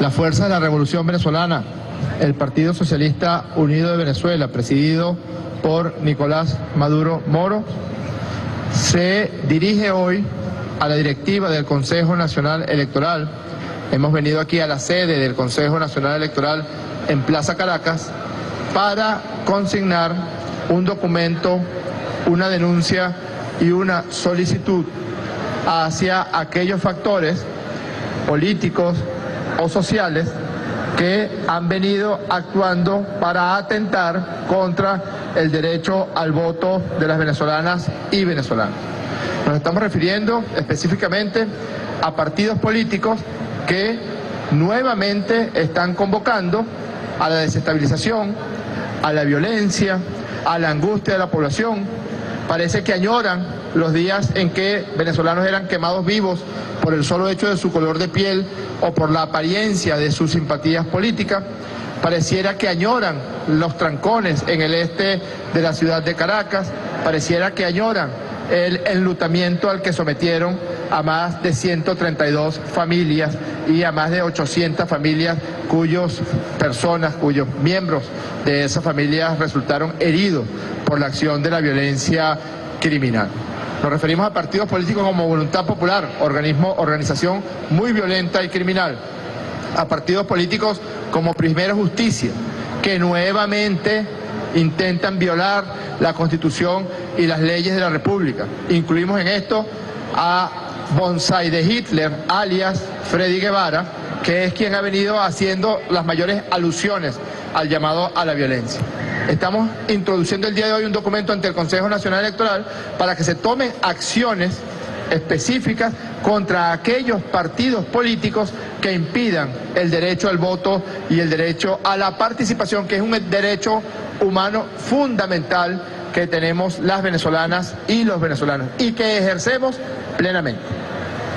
Las fuerzas de la Revolución Venezolana, el Partido Socialista Unido de Venezuela, presidido por Nicolás Maduro Moro, se dirige hoy a la directiva del Consejo Nacional Electoral. Hemos venido aquí a la sede del Consejo Nacional Electoral en Plaza Caracas para consignar un documento, una denuncia y una solicitud hacia aquellos factores políticos o sociales que han venido actuando para atentar contra el derecho al voto de las venezolanas y venezolanos. Nos estamos refiriendo específicamente a partidos políticos que nuevamente están convocando a la desestabilización, a la violencia, a la angustia de la población. Parece que añoran los días en que venezolanos eran quemados vivos por el solo hecho de su color de piel o por la apariencia de sus simpatías políticas. Pareciera que añoran los trancones en el este de la ciudad de Caracas. Pareciera que añoran el enlutamiento al que sometieron a más de 132 familias y a más de 800 familias cuyos miembros de esas familias resultaron heridos por la acción de la violencia criminal. Nos referimos a partidos políticos como Voluntad Popular, organización muy violenta y criminal, a partidos políticos como Primero Justicia, que nuevamente intentan violar la Constitución y las leyes de la República. Incluimos en esto a Bonsai de Hitler, alias Freddy Guevara, que es quien ha venido haciendo las mayores alusiones al llamado a la violencia. Estamos introduciendo el día de hoy un documento ante el Consejo Nacional Electoral para que se tomen acciones específicas contra aquellos partidos políticos que impidan el derecho al voto y el derecho a la participación, que es un derecho humano fundamental que tenemos las venezolanas y los venezolanos y que ejercemos plenamente.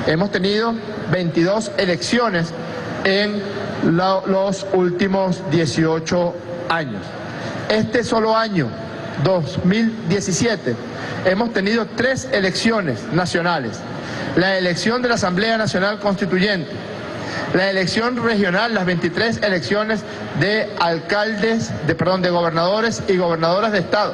Hemos tenido 22 elecciones en los últimos 18 años. Este solo año, 2017, hemos tenido 3 elecciones nacionales. La elección de la Asamblea Nacional Constituyente, la elección regional, las 23 elecciones de de gobernadores y gobernadoras de estado,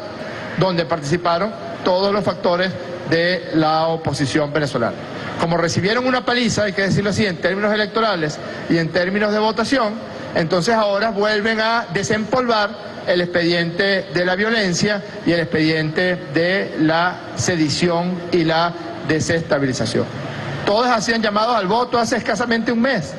donde participaron todos los factores de la oposición venezolana. Como recibieron una paliza, hay que decirlo así, en términos electorales y en términos de votación, entonces ahora vuelven a desempolvar el expediente de la violencia y el expediente de la sedición y la desestabilización. Todos hacían llamados al voto hace escasamente un mes,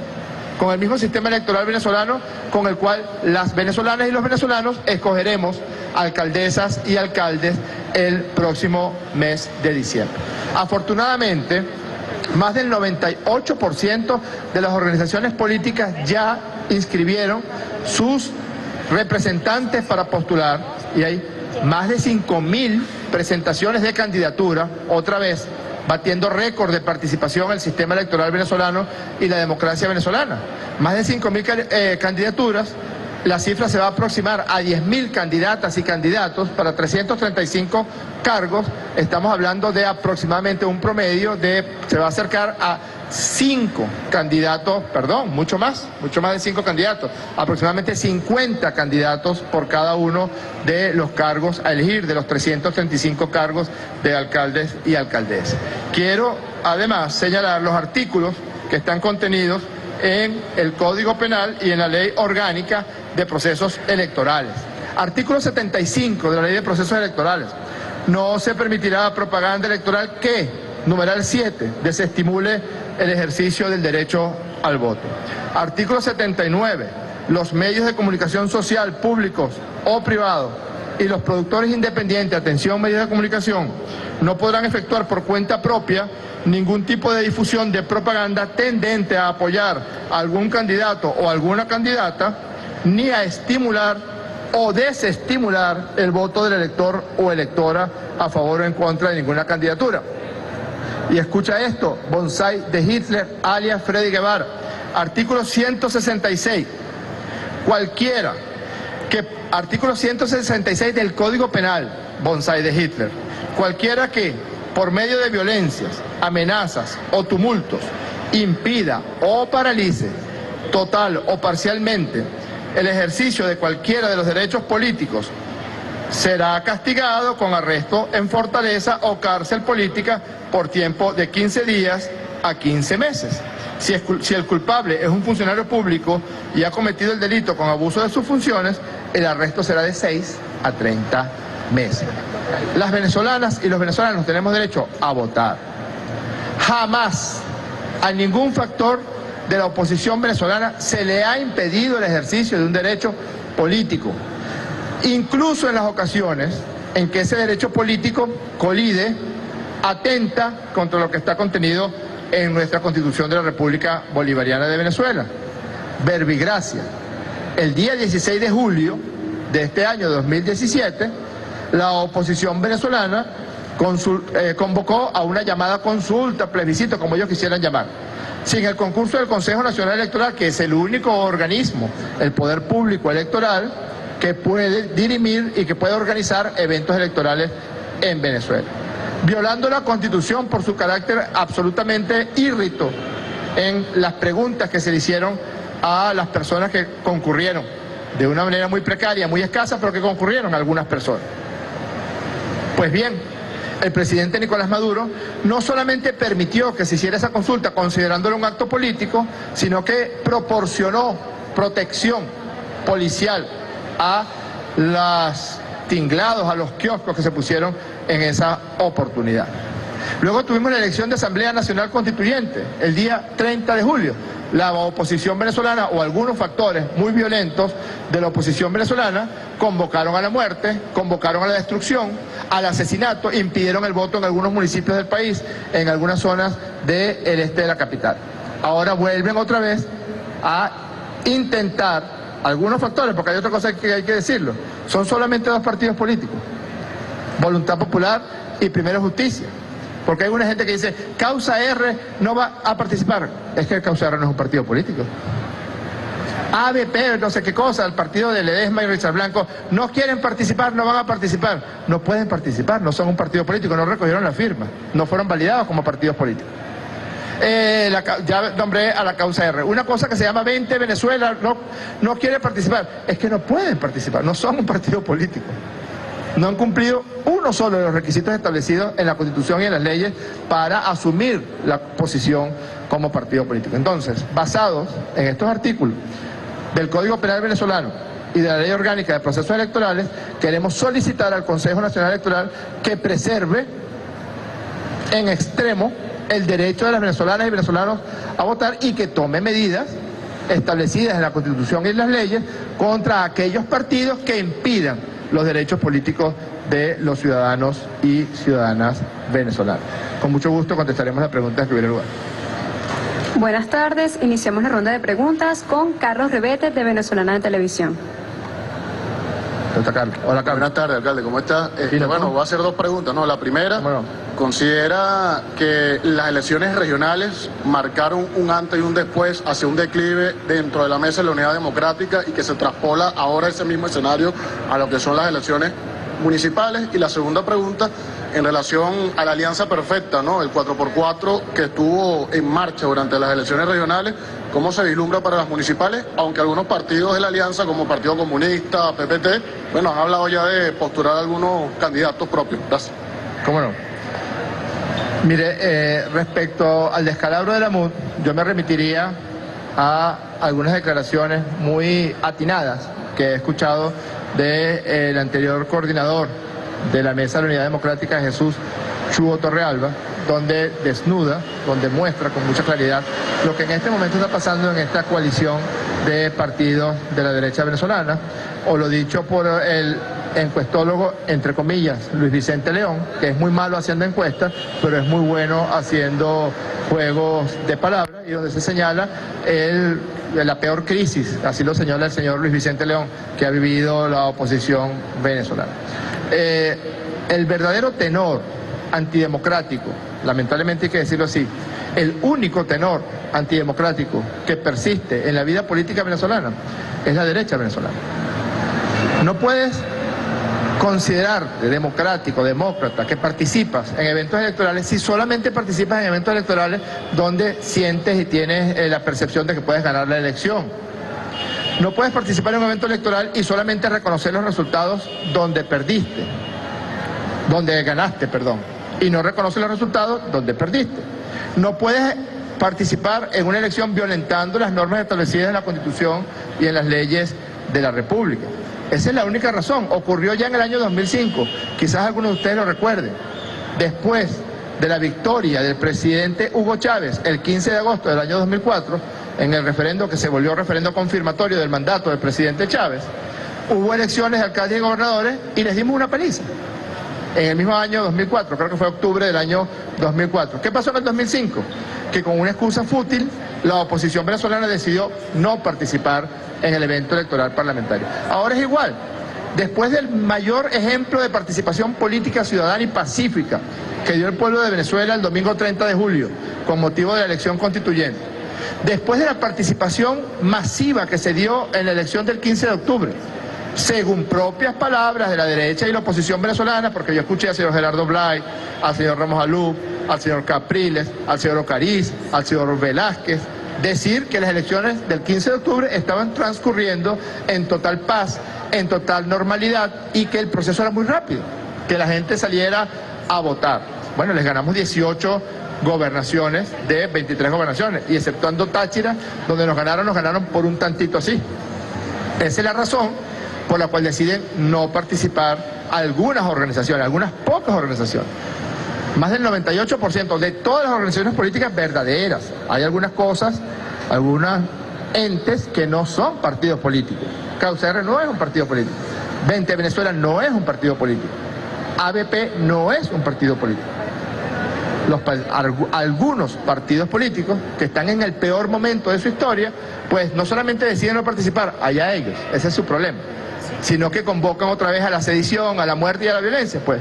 con el mismo sistema electoral venezolano con el cual las venezolanas y los venezolanos escogeremos alcaldesas y alcaldes el próximo mes de diciembre. Afortunadamente, más del 98% de las organizaciones políticas ya inscribieron sus representantes para postular y hay más de 5.000 presentaciones de candidatura, otra vez batiendo récord de participación el sistema electoral venezolano y la democracia venezolana. Más de 5.000 candidaturas, la cifra se va a aproximar a 10.000 candidatas y candidatos para 335 cargos. Estamos hablando de aproximadamente un promedio se va a acercar a 5 candidatos, mucho más de 5 candidatos, aproximadamente 50 candidatos por cada uno de los cargos a elegir, de los 335 cargos de alcaldes y alcaldesas. Quiero además señalar los artículos que están contenidos en el Código Penal y en la Ley Orgánica de Procesos Electorales. Artículo 75 de la Ley de Procesos Electorales. No se permitirá propaganda electoral que, numeral 7, desestimule el ejercicio del derecho al voto. Artículo 79. Los medios de comunicación social, públicos o privados, y los productores independientes, atención, medios de comunicación, no podrán efectuar por cuenta propia ningún tipo de difusión de propaganda tendente a apoyar a algún candidato o alguna candidata, ni a estimular o desestimular el voto del elector o electora a favor o en contra de ninguna candidatura. Y escucha esto, Bonsai de Hitler, alias Freddy Guevara, artículo 166, artículo 166 del Código Penal, Bonsai de Hitler, cualquiera que, por medio de violencias, amenazas o tumultos, impida o paralice total o parcialmente el ejercicio de cualquiera de los derechos políticos será castigado con arresto en fortaleza o cárcel política por tiempo de 15 días a 15 meses. Si el culpable es un funcionario público y ha cometido el delito con abuso de sus funciones, el arresto será de 6 a 30 meses. Las venezolanas y los venezolanos tenemos derecho a votar. Jamás a ningún factor de la oposición venezolana se le ha impedido el ejercicio de un derecho político, incluso en las ocasiones en que ese derecho político colide, atenta contra lo que está contenido en nuestra Constitución de la República Bolivariana de Venezuela. Verbigracia. El día 16 de julio de este año 2017, la oposición venezolana convocó a una llamada consulta, plebiscito, como ellos quisieran llamar, sin el concurso del Consejo Nacional Electoral, que es el único organismo, el poder público electoral, que puede dirimir y que puede organizar eventos electorales en Venezuela, violando la Constitución por su carácter absolutamente írrito en las preguntas que se le hicieron a las personas que concurrieron, de una manera muy precaria, muy escasa, pero que concurrieron algunas personas. Pues bien, el presidente Nicolás Maduro no solamente permitió que se hiciera esa consulta considerándolo un acto político, sino que proporcionó protección policial a los tinglados, a los kioscos que se pusieron en esa oportunidad. Luego tuvimos la elección de Asamblea Nacional Constituyente, el día 30 de julio. La oposición venezolana, o algunos factores muy violentos de la oposición venezolana, convocaron a la muerte, convocaron a la destrucción, al asesinato, impidieron el voto en algunos municipios del país, en algunas zonas del este de la capital. Ahora vuelven otra vez a intentar algunos factores, porque hay otra cosa que hay que decirlo. Son solamente dos partidos políticos, Voluntad Popular y Primero Justicia. Porque hay una gente que dice, Causa R no va a participar. Es que Causa R no es un partido político. ABP, no sé qué cosa, el partido de Ledesma y Richard Blanco, no quieren participar, no van a participar. No pueden participar, no son un partido político, no recogieron la firma, no fueron validados como partidos políticos. Ya nombré a la Causa R. Una cosa que se llama 20 Venezuela no quiere participar. Es que no pueden participar, no son un partido político. No han cumplido uno solo de los requisitos establecidos en la Constitución y en las leyes para asumir la posición como partido político. Entonces, basados en estos artículos del Código Penal venezolano y de la Ley Orgánica de Procesos Electorales, queremos solicitar al Consejo Nacional Electoral que preserve en extremo el derecho de las venezolanas y venezolanos a votar y que tome medidas establecidas en la Constitución y en las leyes contra aquellos partidos que impidan los derechos políticos de los ciudadanos y ciudadanas venezolanos. Con mucho gusto contestaremos las preguntas que hubieran lugar. Buenas tardes, iniciamos la ronda de preguntas con Carlos Rebete de Venezolana de Televisión. Hola, Carlos. Buenas tardes, alcalde, ¿cómo está? Bueno, voy a hacer dos preguntas, ¿no? La primera, ¿considera que las elecciones regionales marcaron un antes y un después hacia un declive dentro de la mesa de la Unidad Democrática y que se traspola ahora ese mismo escenario a lo que son las elecciones municipales? Y la segunda pregunta, en relación a la alianza perfecta, ¿no? El 4x4 que estuvo en marcha durante las elecciones regionales, ¿cómo se vislumbra para las municipales? Aunque algunos partidos de la alianza, como Partido Comunista, PPT, bueno, han hablado ya de postular algunos candidatos propios. Gracias. ¿Cómo no? Mire, respecto al descalabro de la MUD, yo me remitiría a algunas declaraciones muy atinadas que he escuchado del anterior coordinador de la Mesa de la Unidad Democrática, Jesús Chugo Torrealba, donde desnuda, donde muestra con mucha claridad lo que en este momento está pasando en esta coalición de partidos de la derecha venezolana, o lo dicho por el encuestólogo, entre comillas, Luis Vicente León, que es muy malo haciendo encuestas, pero es muy bueno haciendo juegos de palabras, y donde se señala la peor crisis, así lo señala el señor Luis Vicente León, que ha vivido la oposición venezolana. El verdadero tenor antidemocrático, lamentablemente hay que decirlo así, el único tenor antidemocrático que persiste en la vida política venezolana es la derecha venezolana. No puedes considerar democrático, demócrata, que participas en eventos electorales si solamente participas en eventos electorales donde sientes y tienes la percepción de que puedes ganar la elección. No puedes participar en un evento electoral y solamente reconocer los resultados donde perdiste, donde ganaste, perdón, y no reconocer los resultados donde perdiste. No puedes participar en una elección violentando las normas establecidas en la Constitución y en las leyes de la República. Esa es la única razón. Ocurrió ya en el año 2005, quizás algunos de ustedes lo recuerden. Después de la victoria del presidente Hugo Chávez el 15 de agosto del año 2004, en el referendo que se volvió referendo confirmatorio del mandato del presidente Chávez, hubo elecciones de alcaldes y gobernadores y les dimos una paliza. En el mismo año 2004, creo que fue octubre del año 2004. ¿Qué pasó en el 2005? Que con una excusa fútil, la oposición venezolana decidió no participar en el evento electoral parlamentario. Ahora es igual. Después del mayor ejemplo de participación política ciudadana y pacífica que dio el pueblo de Venezuela el domingo 30 de julio, con motivo de la elección constituyente, después de la participación masiva que se dio en la elección del 15 de octubre, según propias palabras de la derecha y la oposición venezolana, porque yo escuché al señor Gerardo Blay, al señor Ramos Alú, al señor Capriles, al señor Ocariz, al señor Velázquez, decir que las elecciones del 15 de octubre estaban transcurriendo en total paz, en total normalidad y que el proceso era muy rápido, que la gente saliera a votar. Bueno, les ganamos 18 gobernaciones de 23 gobernaciones, y exceptuando Táchira, donde nos ganaron por un tantito así. Esa es la razón por la cual deciden no participar algunas organizaciones, algunas pocas organizaciones. Más del 98% de todas las organizaciones políticas verdaderas. Hay algunas cosas, algunos entes que no son partidos políticos. CausaR no es un partido político. 20 Venezuela no es un partido político. ABP no es un partido político. Algunos partidos políticos que están en el peor momento de su historia, pues no solamente deciden no participar, allá ellos, ese es su problema, sino que convocan otra vez a la sedición, a la muerte y a la violencia. Pues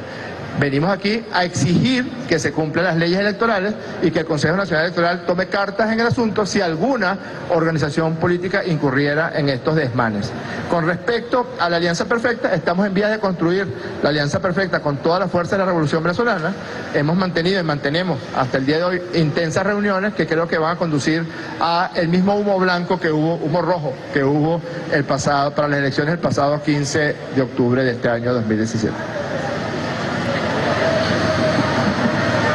venimos aquí a exigir que se cumplan las leyes electorales y que el Consejo Nacional Electoral tome cartas en el asunto si alguna organización política incurriera en estos desmanes. Con respecto a la Alianza Perfecta, estamos en vías de construir la Alianza Perfecta con toda la fuerza de la Revolución Venezolana. Hemos mantenido y mantenemos hasta el día de hoy intensas reuniones que creo que van a conducir a el mismo humo blanco que hubo, humo rojo que hubo para las elecciones el pasado 15 de octubre de este año 2017.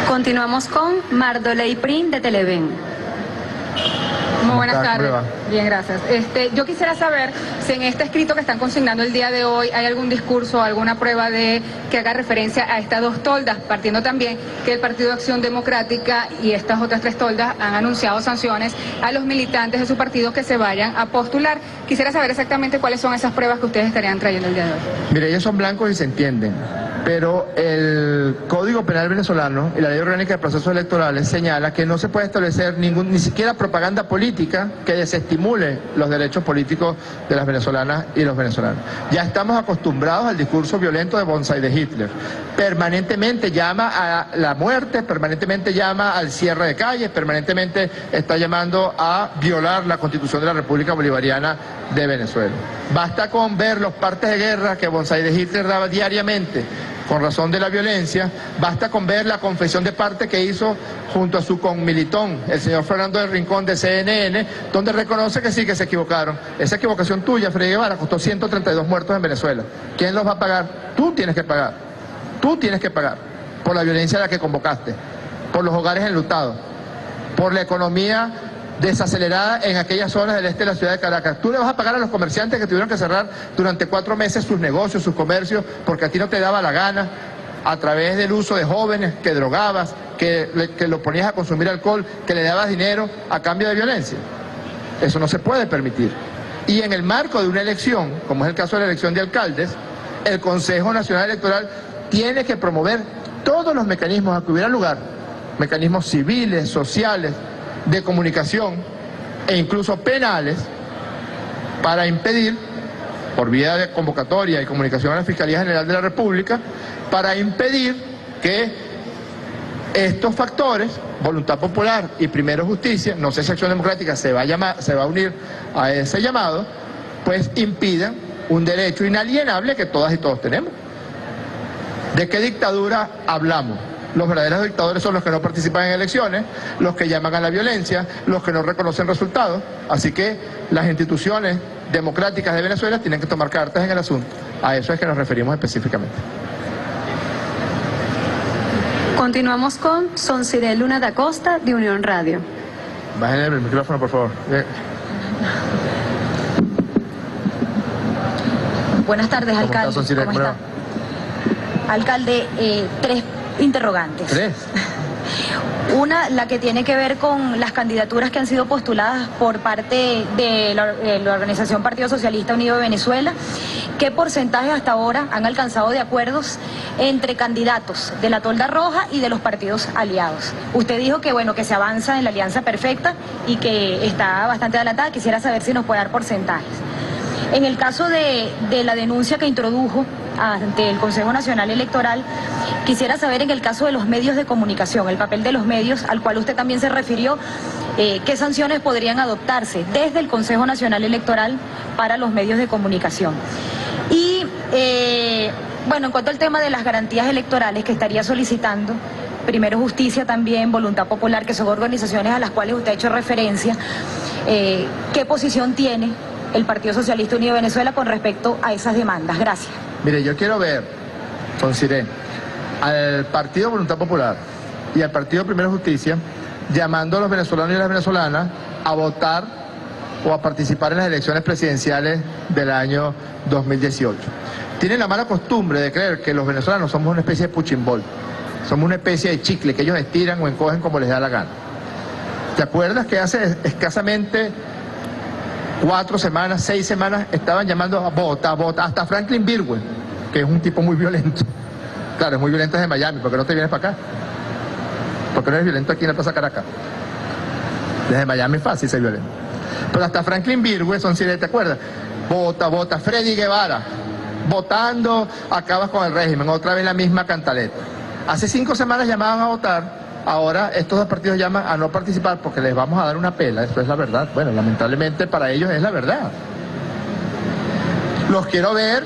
Continuamos con Mardoley Prin de Televen. Muy buenas tardes. Bien, gracias. Yo quisiera saber si en este escrito que están consignando el día de hoy hay algún discurso, alguna prueba de que haga referencia a estas dos toldas, partiendo también que el Partido de Acción Democrática y estas otras tres toldas han anunciado sanciones a los militantes de su partido que se vayan a postular. Quisiera saber exactamente cuáles son esas pruebas que ustedes estarían trayendo el día de hoy. Mire, ellos son blancos y se entienden, pero el Código Penal venezolano y la Ley Orgánica de Procesos Electorales señala que no se puede establecer ni siquiera propaganda política que desestimule los derechos políticos de las venezolanas y los venezolanos. Ya estamos acostumbrados al discurso violento de Bonsai de Hitler. Permanentemente llama a la muerte, permanentemente llama al cierre de calles, permanentemente está llamando a violar la Constitución de la República Bolivariana de Venezuela. Basta con ver los partes de guerra que Bonsai de Hitler daba diariamente con razón de la violencia, basta con ver la confesión de parte que hizo junto a su conmilitón, el señor Fernando del Rincón de CNN, donde reconoce que sí, que se equivocaron. Esa equivocación tuya, Freddy Guevara, costó 132 muertos en Venezuela. ¿Quién los va a pagar? Tú tienes que pagar. Tú tienes que pagar por la violencia a la que convocaste, por los hogares enlutados, por la economía desacelerada en aquellas zonas del este de la ciudad de Caracas. Tú le vas a pagar a los comerciantes que tuvieron que cerrar durante 4 meses sus negocios, sus comercios, porque a ti no te daba la gana, a través del uso de jóvenes que drogabas, que lo ponías a consumir alcohol, que le dabas dinero a cambio de violencia. Eso no se puede permitir. Y en el marco de una elección, como es el caso de la elección de alcaldes, el Consejo Nacional Electoral tiene que promover todos los mecanismos a que hubiera lugar, mecanismos civiles, sociales, de comunicación e incluso penales, para impedir, por vía de convocatoria y comunicación a la Fiscalía General de la República, para impedir que estos factores, voluntad popular y primero justicia, no sé si Acción Democrática se va a unir a ese llamado, pues impidan un derecho inalienable que todas y todos tenemos, ¿De qué dictadura hablamos? Los verdaderos dictadores son los que no participan en elecciones, los que llaman a la violencia, los que no reconocen resultados. Así que las instituciones democráticas de Venezuela tienen que tomar cartas en el asunto. A eso es que nos referimos específicamente. Continuamos con Sonciré Luna da Costa, de Unión Radio. Bajen el micrófono, por favor. Buenas tardes, alcalde. ¿Cómo está? Alcalde, tres interrogantes. ¿Tres? Una, la que tiene que ver con las candidaturas que han sido postuladas por parte de la organización Partido Socialista Unido de Venezuela. ¿Qué porcentaje hasta ahora han alcanzado de acuerdos entre candidatos de la Tolda Roja y de los partidos aliados? Usted dijo que bueno, que se avanza en la alianza perfecta y que está bastante adelantada. Quisiera saber si nos puede dar porcentajes. En el caso de la denuncia que introdujo ante el Consejo Nacional Electoral, quisiera saber en el caso de los medios de comunicación, el papel de los medios, al cual usted también se refirió, qué sanciones podrían adoptarse desde el Consejo Nacional Electoral para los medios de comunicación. Y, bueno, en cuanto al tema de las garantías electorales que estaría solicitando, primero Justicia también, Voluntad Popular, que son organizaciones a las cuales usted ha hecho referencia, ¿qué posición tiene el Partido Socialista Unido de Venezuela con respecto a esas demandas? Gracias. Mire, yo quiero ver, Sonciré, al Partido Voluntad Popular y al Partido Primero Justicia llamando a los venezolanos y las venezolanas a votar o a participar en las elecciones presidenciales del año 2018. Tienen la mala costumbre de creer que los venezolanos somos una especie de puchimbol, somos una especie de chicle que ellos estiran o encogen como les da la gana. ¿Te acuerdas que hace escasamente 4 semanas, 6 semanas, estaban llamando a vota, hasta Franklin Birwell, que es un tipo muy violento? Claro, es muy violento desde Miami, ¿por qué no te vienes para acá? ¿Por qué no eres violento aquí en la Plaza Caracas? Desde Miami es fácil ser violento. Pero hasta Franklin Birwell, ¿te acuerdas? Vota, Freddy Guevara, votando, acabas con el régimen, otra vez la misma cantaleta. Hace 5 semanas llamaban a votar. Ahora estos dos partidos llaman a no participar porque les vamos a dar una pela. Eso es la verdad. Bueno, lamentablemente para ellos es la verdad. Los quiero ver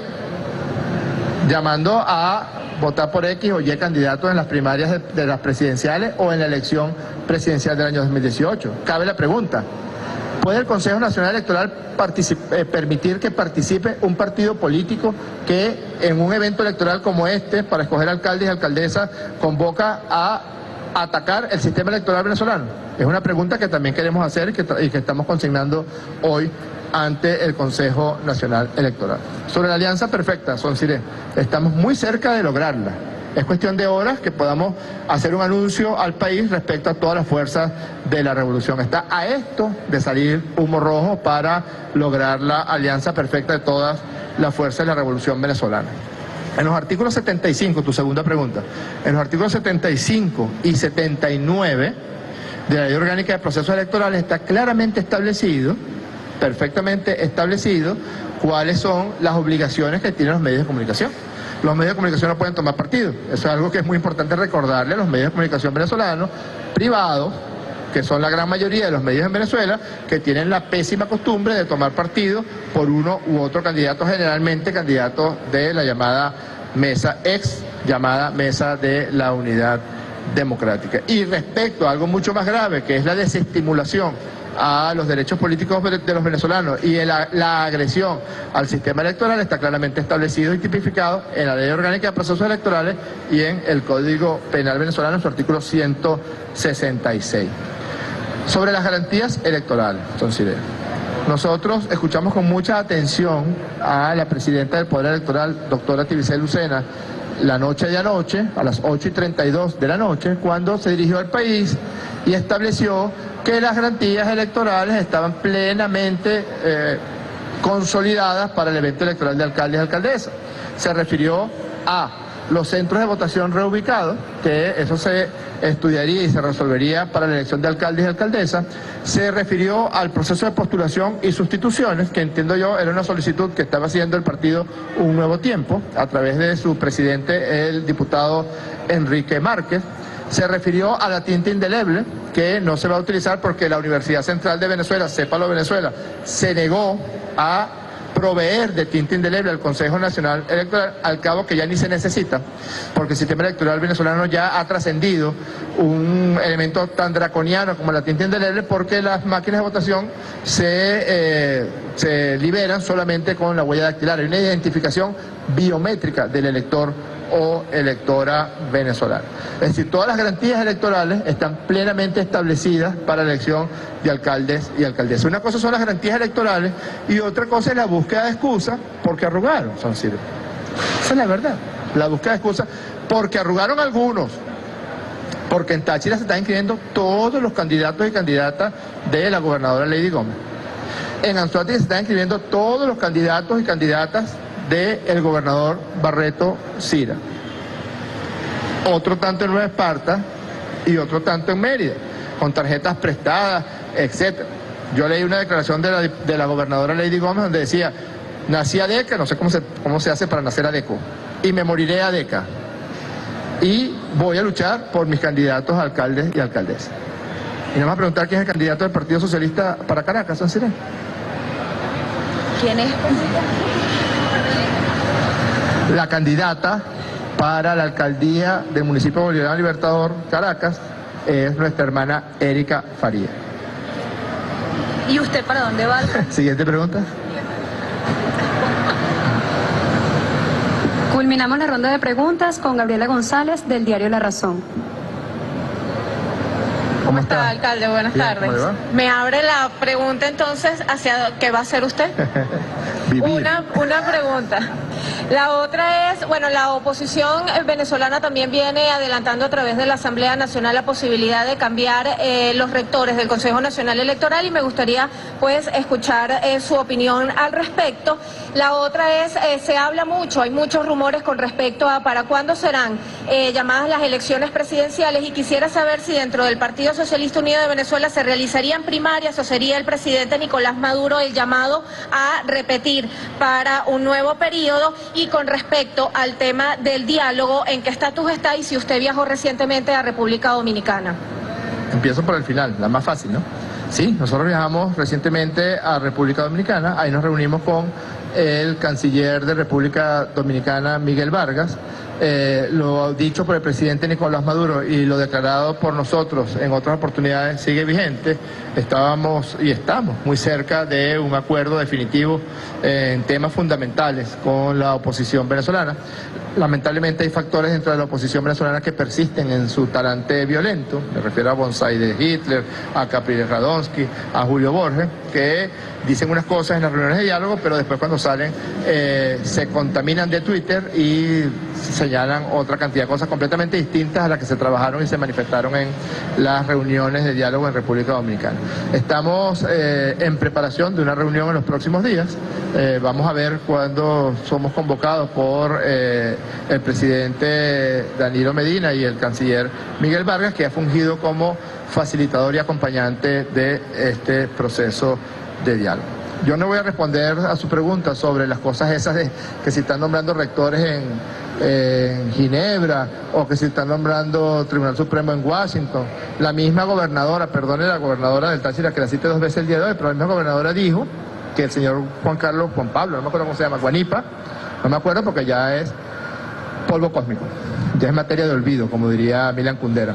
llamando a votar por X o Y candidatos en las primarias de las presidenciales o en la elección presidencial del año 2018. Cabe la pregunta: ¿puede el Consejo Nacional Electoral permitir que participe un partido político que en un evento electoral como este, para escoger alcaldes y alcaldesas, convoca a atacar el sistema electoral venezolano? Es una pregunta que también queremos hacer y que estamos consignando hoy ante el Consejo Nacional Electoral. Sobre la alianza perfecta, Sonciré, estamos muy cerca de lograrla. Es cuestión de horas que podamos hacer un anuncio al país respecto a todas las fuerzas de la revolución. Está a esto de salir humo rojo para lograr la alianza perfecta de todas las fuerzas de la revolución venezolana. En los artículos 75, tu segunda pregunta, en los artículos 75 y 79 de la Ley Orgánica de Procesos Electorales está claramente establecido, perfectamente establecido, cuáles son las obligaciones que tienen los medios de comunicación. Los medios de comunicación no pueden tomar partido. Eso es algo que es muy importante recordarle a los medios de comunicación venezolanos, privados, que son la gran mayoría de los medios en Venezuela, que tienen la pésima costumbre de tomar partido por uno u otro candidato, generalmente candidatos de la llamada mesa llamada Mesa de la Unidad Democrática. Y respecto a algo mucho más grave, que es la desestimulación a los derechos políticos de los venezolanos y la agresión al sistema electoral, está claramente establecido y tipificado en la Ley Orgánica de Procesos Electorales y en el Código Penal venezolano en su artículo 166. Sobre las garantías electorales, entonces, nosotros escuchamos con mucha atención a la presidenta del Poder Electoral, doctora Tibisay Lucena, la noche de anoche, a las 8:32 de la noche, cuando se dirigió al país y estableció que las garantías electorales estaban plenamente consolidadas para el evento electoral de alcaldes y alcaldesas. Se refirió a los centros de votación reubicados, que eso se estudiaría y se resolvería para la elección de alcaldes y alcaldesas. Se refirió al proceso de postulación y sustituciones, que entiendo yo era una solicitud que estaba haciendo el partido Un Nuevo Tiempo, a través de su presidente, el diputado Enrique Márquez. Se refirió a la tinta indeleble, que no se va a utilizar porque la Universidad Central de Venezuela, Sépalo Venezuela, se negó a proveer de tinta indeleble al Consejo Nacional Electoral, al cabo que ya ni se necesita, porque el sistema electoral venezolano ya ha trascendido un elemento tan draconiano como la tinta indeleble, porque las máquinas de votación se liberan solamente con la huella dactilar. Hay una identificación biométrica del elector o electora venezolana. Es decir, todas las garantías electorales están plenamente establecidas para la elección de alcaldes y alcaldesas. Una cosa son las garantías electorales y otra cosa es la búsqueda de excusas porque arrugaron, San Ciro. Esa es la verdad. La búsqueda de excusas porque arrugaron algunos. Porque en Táchira se están inscribiendo todos los candidatos y candidatas de la gobernadora Lady Gómez. En Anzoátegui se están inscribiendo todos los candidatos y candidatas del gobernador Barreto Sira. Otro tanto en Nueva Esparta y otro tanto en Mérida, con tarjetas prestadas, etc. Yo leí una declaración de la gobernadora Lady Gómez donde decía: nací ADECA, no sé cómo se hace para nacer ADECO, y me moriré ADECA. Y voy a luchar por mis candidatos a alcaldes y alcaldesas. Y nos vamos a preguntar quién es el candidato del Partido Socialista para Caracas, San Sirén. ¿Quién es? La candidata para la alcaldía del municipio Bolivariano Libertador, Caracas, es nuestra hermana Erika Faría. ¿Y usted para dónde va? Siguiente pregunta. Culminamos la ronda de preguntas con Gabriela González del diario La Razón. ¿Cómo está, alcalde? Buenas tardes. Me abre la pregunta entonces hacia qué va a hacer usted. Una pregunta. La otra es, bueno, la oposición venezolana también viene adelantando a través de la Asamblea Nacional la posibilidad de cambiar los rectores del Consejo Nacional Electoral y me gustaría pues escuchar su opinión al respecto. La otra es, se habla mucho, hay muchos rumores con respecto a para cuándo serán llamadas las elecciones presidenciales y quisiera saber si dentro del Partido Socialista Unido de Venezuela se realizarían primarias o sería el presidente Nicolás Maduro el llamado a repetir para un nuevo periodo. Y con respecto al tema del diálogo, ¿en qué estatus está y si usted viajó recientemente a República Dominicana? Empiezo por el final, la más fácil, ¿no? Sí, nosotros viajamos recientemente a República Dominicana, ahí nos reunimos con el canciller de República Dominicana, Miguel Vargas. Lo dicho por el presidente Nicolás Maduro y lo declarado por nosotros en otras oportunidades sigue vigente. Estábamos y estamos muy cerca de un acuerdo definitivo en temas fundamentales con la oposición venezolana. Lamentablemente hay factores dentro de la oposición venezolana que persisten en su talante violento. Me refiero a Bonsai de Hitler, a Capriles Radonsky, a Julio Borges, que dicen unas cosas en las reuniones de diálogo, pero después cuando salen se contaminan de Twitter y señalan otra cantidad de cosas completamente distintas a las que se trabajaron y se manifestaron en las reuniones de diálogo en República Dominicana. Estamos en preparación de una reunión en los próximos días. Vamos a ver cuándo somos convocados por el presidente Danilo Medina y el canciller Miguel Vargas, que ha fungido como facilitador y acompañante de este proceso de diálogo. Yo no voy a responder a su pregunta sobre las cosas esas de que se están nombrando rectores en Ginebra o que se están nombrando Tribunal Supremo en Washington. La misma gobernadora, perdone, la gobernadora del Táchira, que la cité 2 veces el día de hoy, pero la misma gobernadora dijo que el señor Juan Pablo, no me acuerdo cómo se llama, Guanipa, no me acuerdo porque ya es polvo cósmico, ya es materia de olvido, como diría Milan Kundera.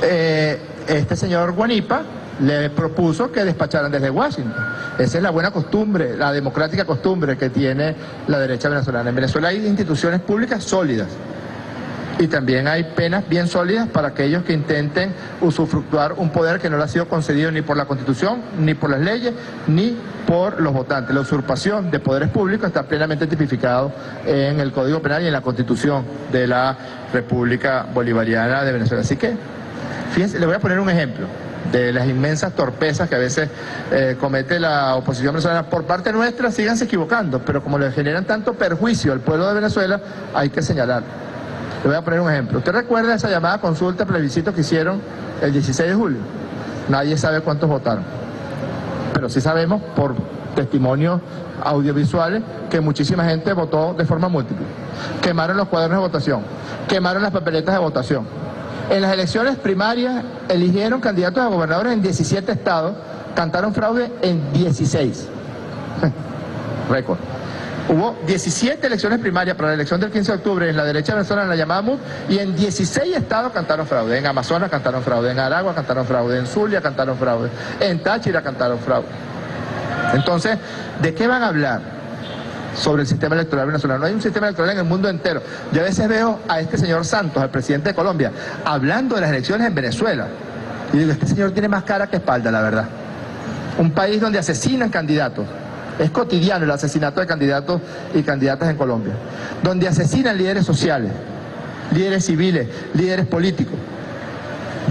Este señor Guanipa le propuso que despacharan desde Washington. Esa es la buena costumbre, la democrática costumbre que tiene la derecha venezolana. En Venezuela hay instituciones públicas sólidas y también hay penas bien sólidas para aquellos que intenten usufructuar un poder que no le ha sido concedido ni por la Constitución, ni por las leyes, ni por los votantes. La usurpación de poderes públicos está plenamente tipificado en el Código Penal y en la Constitución de la República Bolivariana de Venezuela. Así que, fíjense, le voy a poner un ejemplo de las inmensas torpezas que a veces comete la oposición venezolana. Por parte nuestra, síganse equivocando, pero como le generan tanto perjuicio al pueblo de Venezuela, hay que señalar. Le voy a poner un ejemplo. ¿Usted recuerda esa llamada consulta, plebiscito que hicieron el 16 de julio? Nadie sabe cuántos votaron, pero sí sabemos por testimonios audiovisuales que muchísima gente votó de forma múltiple. Quemaron los cuadernos de votación, quemaron las papeletas de votación. En las elecciones primarias eligieron candidatos a gobernadores en 17 estados, cantaron fraude en 16. récord. Hubo 17 elecciones primarias para la elección del 15 de octubre en la derecha venezolana, en la llamada MUD, y en 16 estados cantaron fraude. En Amazonas cantaron fraude, en Aragua cantaron fraude, en Zulia cantaron fraude, en Táchira cantaron fraude. Entonces, ¿de qué van a hablar sobre el sistema electoral venezolano? No hay un sistema electoral en el mundo entero. Yo a veces veo a este señor Santos, al presidente de Colombia, hablando de las elecciones en Venezuela. Y digo, este señor tiene más cara que espalda, la verdad. Un país donde asesinan candidatos. Es cotidiano el asesinato de candidatos y candidatas en Colombia. Donde asesinan líderes sociales, líderes civiles, líderes políticos.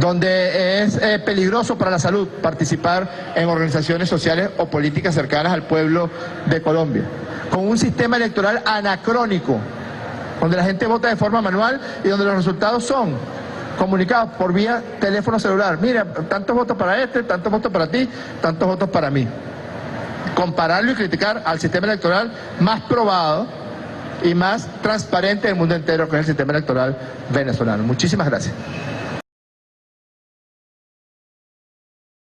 Donde es peligroso para la salud participar en organizaciones sociales o políticas cercanas al pueblo de Colombia. Con un sistema electoral anacrónico, donde la gente vota de forma manual y donde los resultados son comunicados por vía teléfono celular. Mira, tantos votos para este, tantos votos para ti, tantos votos para mí. Compararlo y criticar al sistema electoral más probado y más transparente del mundo entero, que es el sistema electoral venezolano. Muchísimas gracias.